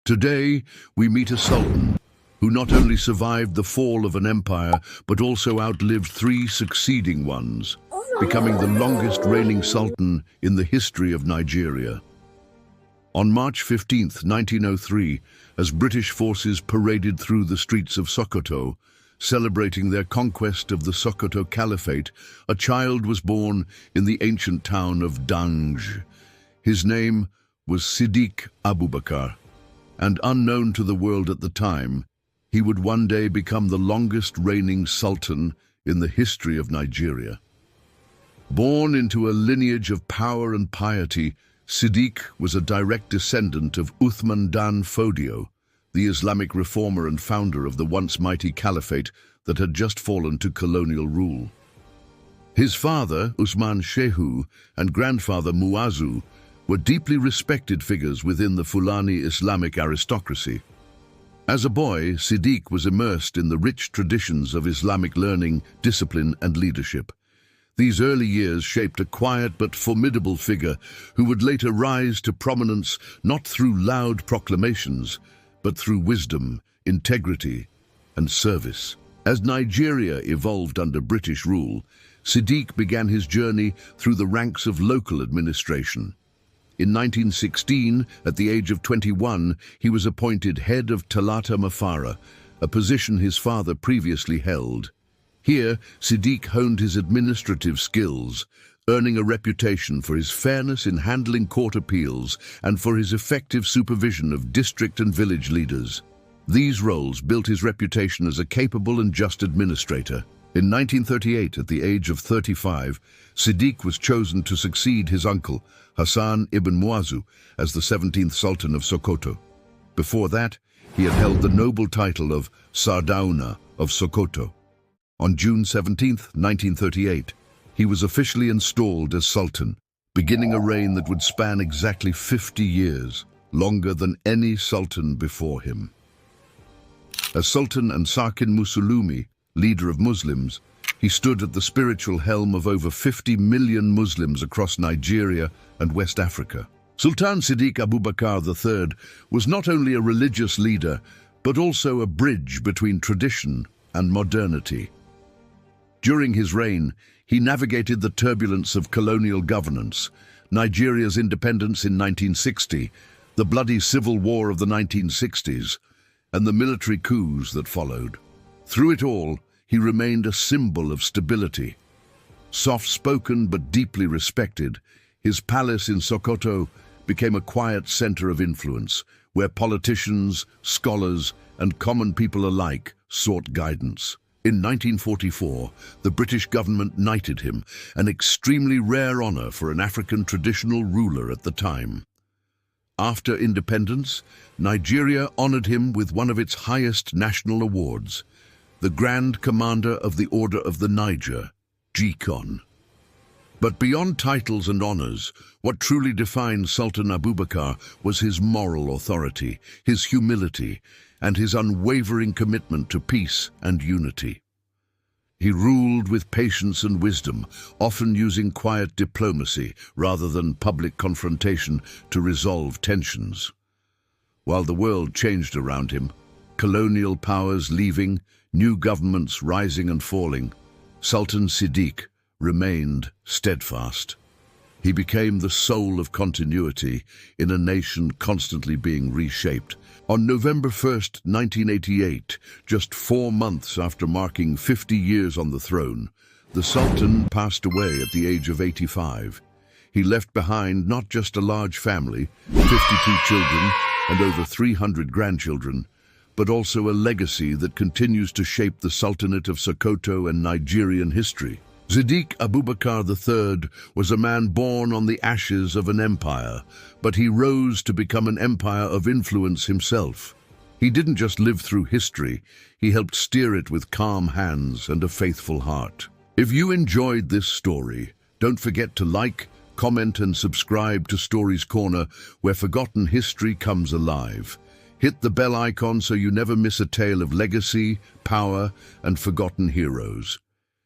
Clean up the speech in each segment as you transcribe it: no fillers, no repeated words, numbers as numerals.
Today, we meet a sultan who not only survived the fall of an empire, but also outlived three succeeding ones, becoming the longest reigning sultan in the history of Nigeria. On March 15, 1903, as British forces paraded through the streets of Sokoto, celebrating their conquest of the Sokoto Caliphate, a child was born in the ancient town of Danj. His name was Siddiq Abubakar, and unknown to the world at the time, he would one day become the longest reigning sultan in the history of Nigeria. Born into a lineage of power and piety, Siddiq was a direct descendant of Uthman Dan Fodio, the Islamic reformer and founder of the once mighty caliphate that had just fallen to colonial rule. His father, Usman Shehu, and grandfather Muazu were deeply respected figures within the Fulani Islamic aristocracy. As a boy, Siddiq was immersed in the rich traditions of Islamic learning, discipline, and leadership. These early years shaped a quiet but formidable figure who would later rise to prominence not through loud proclamations, but through wisdom, integrity, and service. As Nigeria evolved under British rule, Siddiq began his journey through the ranks of local administration. In 1916, at the age of 21, he was appointed head of Talata Mafara, a position his father previously held. Here, Siddiq honed his administrative skills, earning a reputation for his fairness in handling court appeals and for his effective supervision of district and village leaders. These roles built his reputation as a capable and just administrator. In 1938, at the age of 35, Siddiq was chosen to succeed his uncle, Hassan ibn Muazu, as the 17th Sultan of Sokoto. Before that, he had held the noble title of Sardauna of Sokoto. On June 17, 1938, he was officially installed as Sultan, beginning a reign that would span exactly 50 years, longer than any sultan before him. As Sultan and Sakin Musulumi, leader of Muslims, he stood at the spiritual helm of over 50 million Muslims across Nigeria and West Africa. Sultan Siddiq Abubakar III was not only a religious leader, but also a bridge between tradition and modernity. During his reign, he navigated the turbulence of colonial governance, Nigeria's independence in 1960, the bloody civil war of the 1960s, and the military coups that followed. Through it all, he remained a symbol of stability. Soft-spoken but deeply respected, his palace in Sokoto became a quiet center of influence, where politicians, scholars, and common people alike sought guidance. In 1944, the British government knighted him, an extremely rare honor for an African traditional ruler at the time. After independence, Nigeria honored him with one of its highest national awards, the Grand Commander of the Order of the Niger, Gcon. But beyond titles and honors, what truly defined Sultan Abubakar was his moral authority, his humility, and his unwavering commitment to peace and unity. He ruled with patience and wisdom, often using quiet diplomacy rather than public confrontation to resolve tensions. While the world changed around him, colonial powers leaving, new governments rising and falling, Sultan Siddiq remained steadfast. He became the soul of continuity in a nation constantly being reshaped. On November 1st, 1988, just 4 months after marking 50 years on the throne, the Sultan passed away at the age of 85. He left behind not just a large family, 52 children and over 300 grandchildren, but also a legacy that continues to shape the Sultanate of Sokoto and Nigerian history. Siddiq Abubakar III was a man born on the ashes of an empire, but he rose to become an empire of influence himself. He didn't just live through history, he helped steer it with calm hands and a faithful heart. If you enjoyed this story, don't forget to like, comment and subscribe to Stories Corner, where forgotten history comes alive. Hit the bell icon so you never miss a tale of legacy, power, and forgotten heroes.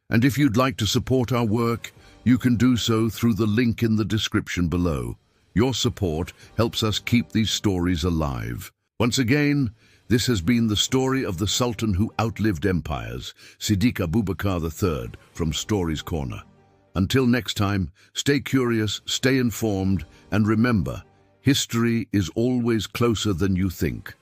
And if you'd like to support our work, you can do so through the link in the description below. Your support helps us keep these stories alive. Once again, this has been the story of the Sultan who outlived empires, Siddiq Abubakar III from Stories Corner. Until next time, stay curious, stay informed, and remember, history is always closer than you think.